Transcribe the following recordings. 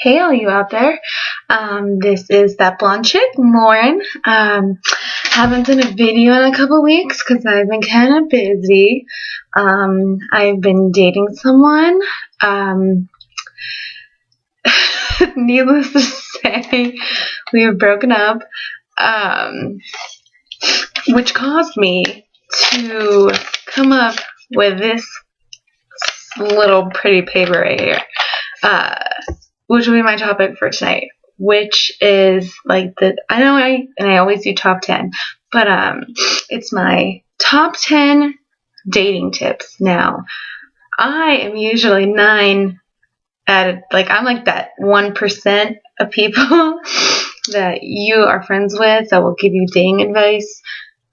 Hey, all you out there. This is that blonde chick, Lauren. Haven't done a video in a couple weeks because I've been kind of busy. I've been dating someone. Needless to say, we have broken up, which caused me to come up with this little pretty paper right here. Which will be my topic for tonight, which is like I always do top 10, but it's my top 10 dating tips. Now, I am usually 9 I'm like that 1% of people that you are friends with that will give you dating advice,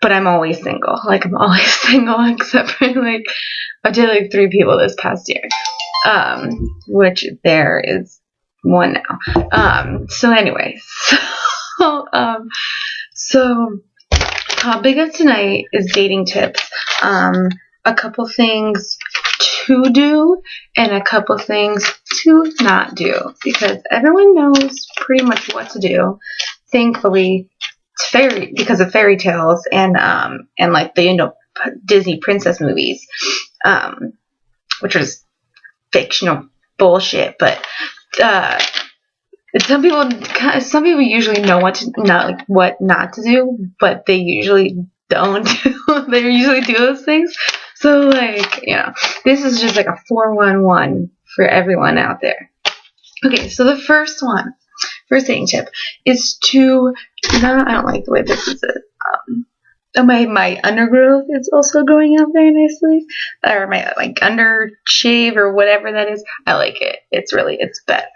but I'm always single. I'm always single except for I did 3 people this past year, which there is one now. So anyways, so topic of tonight is dating tips. A couple things to do and a couple things to not do, because everyone knows pretty much what to do. Thankfully, it's because of fairy tales and like the Disney princess movies, which is fictional bullshit, but some people usually know what not to do, but they usually don't. They usually do those things. So this is just a 411 for everyone out there. Okay, so the first dating tip is to not. I don't like the way this is. My undergrowth is also growing out very nicely, or my under shave or whatever that is. I like it. It's badass.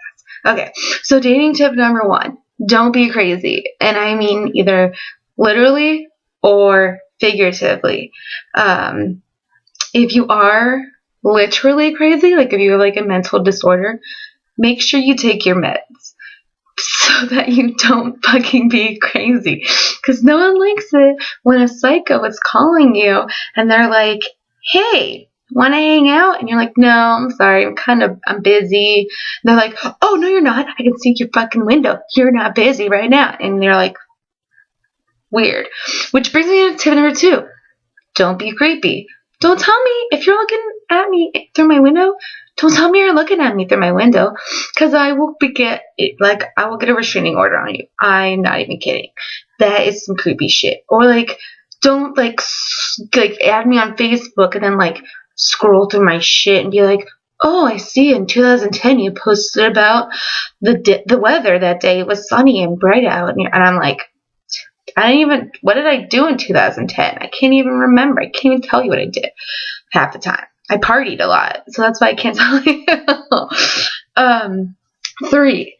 Okay, so dating tip number 1: don't be crazy, and I mean either literally or figuratively. If you are literally crazy, if you have a mental disorder, make sure you take your meds so that you don't fucking be crazy. Because no one likes it when a psycho is calling you and they're like, hey, want to hang out? And you're like, no, I'm sorry, I'm busy. And they're like, oh, no, you're not. I can see your fucking window. You're not busy right now. And they're like, weird. Which brings me to tip number 2. Don't be creepy. Don't tell me if you're looking at me through my window. Don't tell me you're looking at me through my window, because I will get a restraining order on you. I'm not even kidding. That is some creepy shit. Or don't add me on Facebook and then scroll through my shit and be like, oh, I see in 2010 you posted about the weather that day. It was sunny and bright out, and I'm like, what did I do in 2010? I can't even remember. I can't even tell you what I did half the time. I partied a lot, so that's why I can't tell you. 3,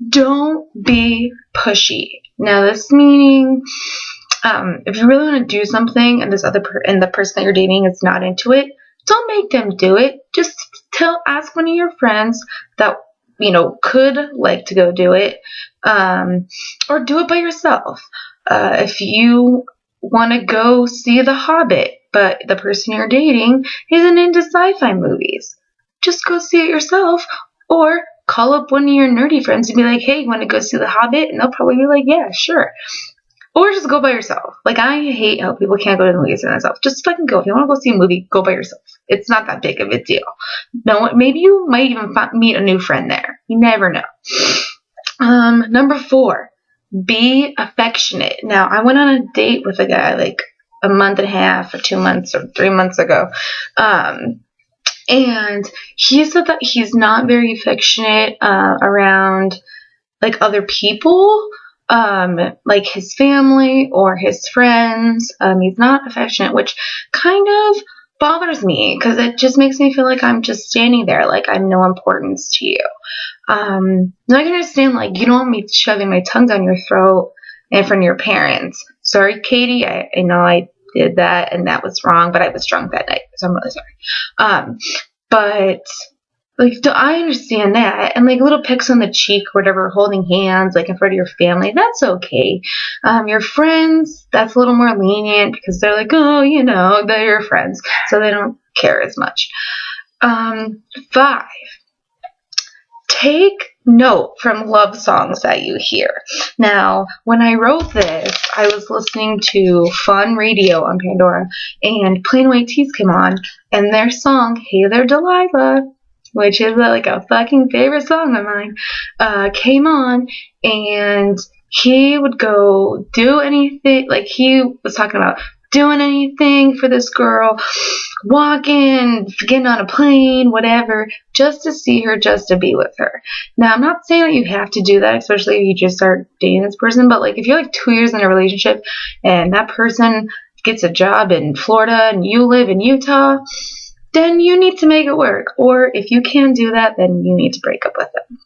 don't be pushy. Now, this meaning, if you really want to do something and the person that you're dating is not into it, don't make them do it. Just ask one of your friends that could like to go do it, or do it by yourself. If you want to go see The Hobbit, but the person you're dating isn't into sci-fi movies, just go see it yourself, or call up one of your nerdy friends and be like, hey, you want to go see The Hobbit? And they'll probably be like, yeah, sure. Or just go by yourself. I hate how people can't go to the movies by themselves. Just fucking go. If you want to go see a movie, go by yourself. It's not that big of a deal. No, maybe you might even meet a new friend there. You never know. Number 4. Be affectionate. Now, I went on a date with a guy a month and a half or 2 months or 3 months ago. And he said that he's not very affectionate around other people, his family or his friends. He's not affectionate, which kind of bothers me because it just makes me feel like I'm just standing there, I'm no importance to you. I can understand, you don't want me shoving my tongue down your throat in front of your parents. Sorry, Katie, I know I did that and that was wrong, but I was drunk that night, so I'm really sorry. But I understand that, and little picks on the cheek or whatever, holding hands in front of your family, that's okay. Your friends, that's a little more lenient because they're oh, they're your friends, so they don't care as much. 5, take note from love songs that you hear. Now, when I wrote this, I was listening to Fun Radio on Pandora, and Plain White T's came on, and their song, Hey There Delilah, which is like a fucking favorite song of mine, came on, and he would go do anything, like he was talking about doing anything for this girl, walking, getting on a plane, whatever, just to see her, just to be with her. Now, I'm not saying that you have to do that, especially if you just start dating this person, but like if you're like 2 years in a relationship and that person gets a job in Florida and you live in Utah, then you need to make it work. Or if you can't do that, then you need to break up with them.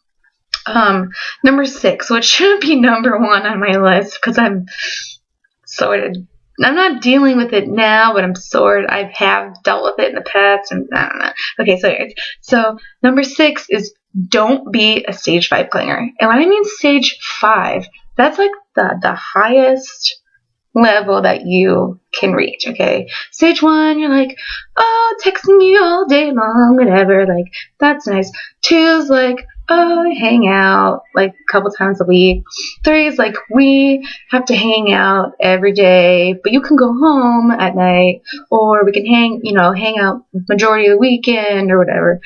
Number 6, which shouldn't be number 1 on my list because I'm not dealing with it now, but I have dealt with it in the past, and I don't know. Okay, so number 6 is don't be a stage 5 clinger. And when I mean stage 5, that's like the highest level that you can reach, okay? Stage 1, you're like, oh, texting you all day long, whatever, like, that's nice. 2 is like, oh, I hang out like a couple times a week. 3 is like, we have to hang out every day, but you can go home at night, or we can hang out majority of the weekend or whatever.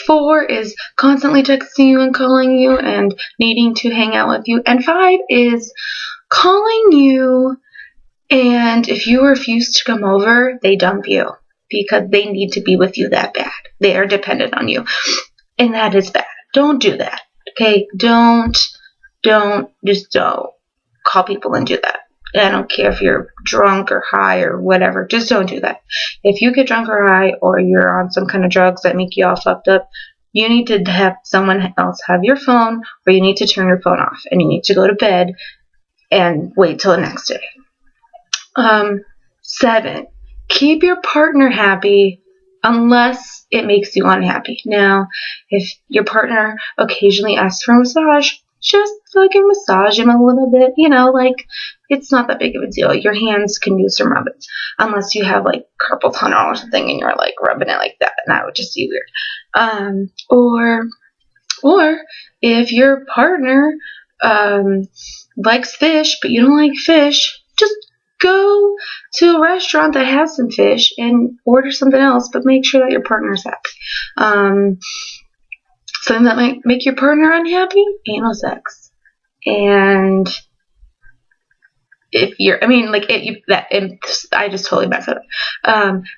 4 is constantly texting you and calling you and needing to hang out with you. And 5 is calling you, and if you refuse to come over, they dump you because they need to be with you that bad. They are dependent on you. And that is bad. Don't do that. Okay? Don't call people and do that. I don't care if you're drunk or high or whatever. Just don't do that. If you get drunk or high, or you're on some kind of drugs that make you all fucked up, you need to have someone else have your phone, or you need to turn your phone off, and you need to go to bed and wait till the next day. 7, keep your partner happy unless it makes you unhappy. Now, if your partner occasionally asks for a massage, just fucking massage him a little bit. Like, it's not that big of a deal. Your hands can do some rubbing. Unless you have, like, carpal tunnel or something and you're, like, rubbing it like that. And that would just be weird. Or if your partner likes fish, but you don't like fish, just go to a restaurant that has some fish and order something else, but make sure that your partner's happy. Something that might make your partner unhappy, anal sex. And if you're, I just totally messed up.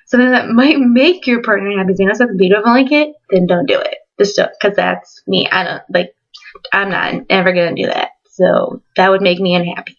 Something that might make your partner happy is anal sex, but you don't like it, then don't do it. Just don't, because that's me. I'm not ever gonna do that. So that would make me unhappy.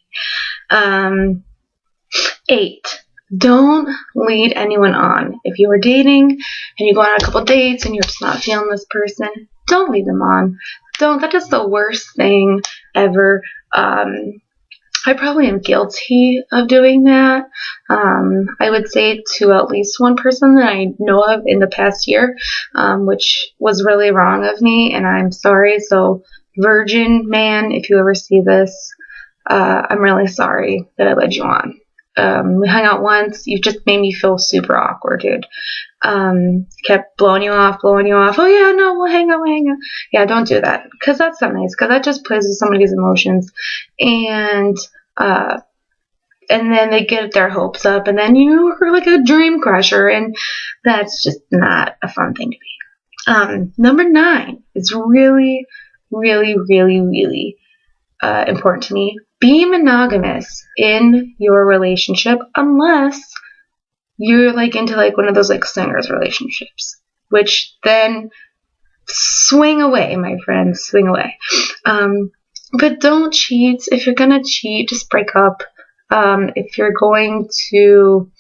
8, don't lead anyone on. If you are dating and you go on a couple dates and you're just not feeling this person, don't lead them on. That is the worst thing ever. I probably am guilty of doing that. I would say to at least one person that I know of in the past year, which was really wrong of me, and I'm sorry. So, virgin man, if you ever see this, I'm really sorry that I led you on. We hung out once. You just made me feel super awkward, dude. Kept blowing you off. Oh yeah, no, we'll hang out. Yeah, don't do that, because that's not nice, because that just plays with somebody's emotions, and then they get their hopes up, and then you are like a dream crusher, and that's just not a fun thing to be. Number 9 is really, really, really, really important to me. Be monogamous in your relationship, unless you're like into like one of those like swingers relationships, which then swing away, my friends, swing away. But don't cheat. If you're gonna cheat, just break up. If you're going to,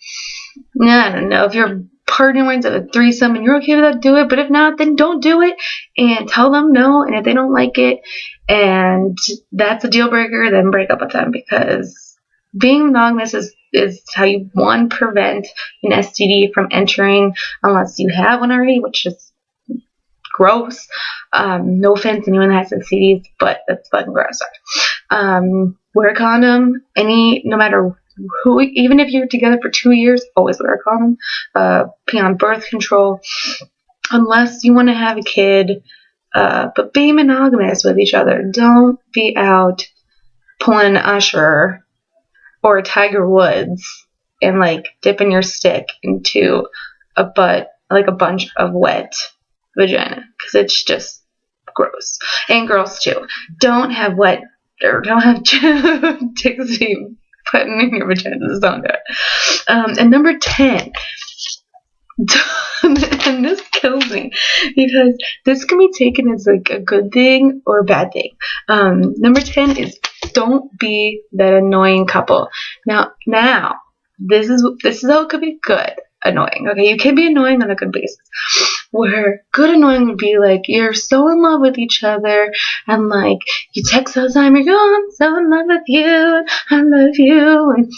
I don't know, if your partner wants a threesome and you're okay with that, do it. But if not, then don't do it, and tell them no. And if they don't like it and that's a deal breaker, then break up with them, because being monogamous is how you, one, prevent an STD from entering unless you have one already, which is gross. No offense to anyone that has STDs, but that's fucking gross. Wear a condom. No matter who, even if you're together for 2 years, always wear a condom. Be on birth control. Unless you want to have a kid, But be monogamous with each other. Don't be out pulling an Usher or a Tiger Woods and like dipping your stick into a butt, like a bunch of wet vagina, because it's just gross. And girls too. Don't have wet, or don't have dicks be putting in your vaginas. Don't do it. And number 10, and this kills me because this can be taken as like a good thing or a bad thing. Number 10 is don't be that annoying couple. Now this is how it could be good annoying. Okay, you can be annoying on a good basis. Where good annoying would be like you're so in love with each other and like you text all the time, you're oh, I'm so in love with you, I love you, and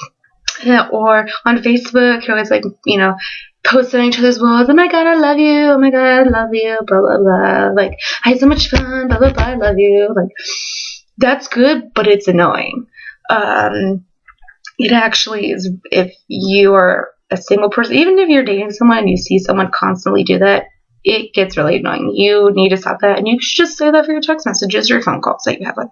yeah, or on Facebook you're always like, you know, posting on each other's walls, oh my god, I love you, oh my god, I love you, blah blah blah, like I had so much fun, blah blah blah, I love you. Like that's good, but it's annoying. It actually is. If you are a single person, even if you're dating someone and you see someone constantly do that, it gets really annoying. You need to stop that, and you should just say that for your text messages or your phone calls that you have with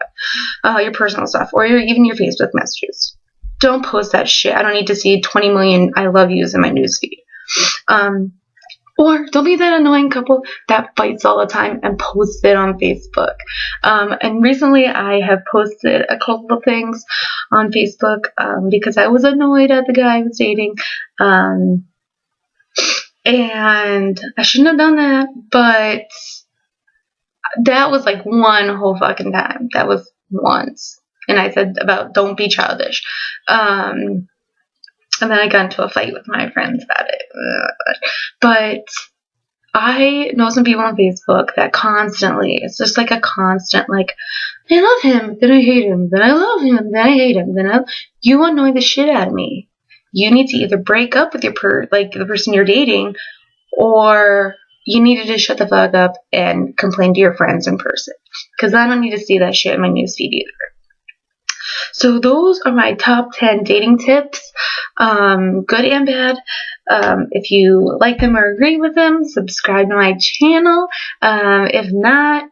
them, your personal stuff, or even your Facebook messages. Don't post that shit. I don't need to see 20 million I love yous in my newsfeed. Or don't be that annoying couple that fights all the time and posts it on Facebook. And recently I have posted a couple of things on Facebook because I was annoyed at the guy I was dating. And I shouldn't have done that, but that was like one whole fucking time. That was once. And I said about don't be childish. And then I got into a fight with my friends about it. But I know some people on Facebook that constantly, it's just like a constant, like, I love him, then I hate him, then I love him, then I hate him, you annoy the shit out of me. You need to either break up with the person you're dating, or you need to just shut the fuck up and complain to your friends in person. Because I don't need to see that shit in my newsfeed either. So those are my top 10 dating tips, good and bad. If you like them or agree with them, subscribe to my channel. If not,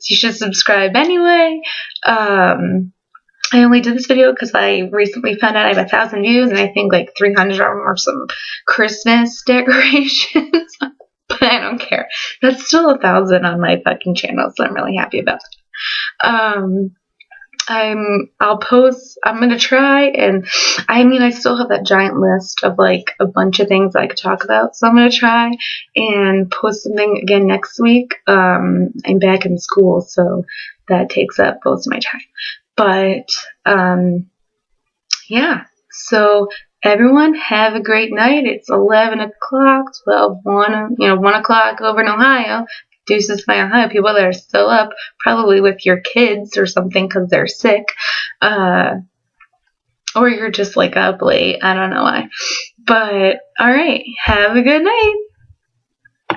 you should subscribe anyway. I only did this video because I recently found out I have 1,000 views, and I think like 300 of them are some Christmas decorations. But I don't care. That's still 1,000 on my fucking channel, so I'm really happy about that. I'll post, I'm going to try, and I still have that giant list of like a bunch of things I could talk about, so I'm going to try and post something again next week. I'm back in school, so that takes up most of my time, but yeah, so everyone have a great night. It's 11 o'clock, 1 o'clock over in Ohio. Deuces to my Ohio people that are still up, probably with your kids or something because they're sick, or you're just like up late. I don't know why, but all right, have a good night.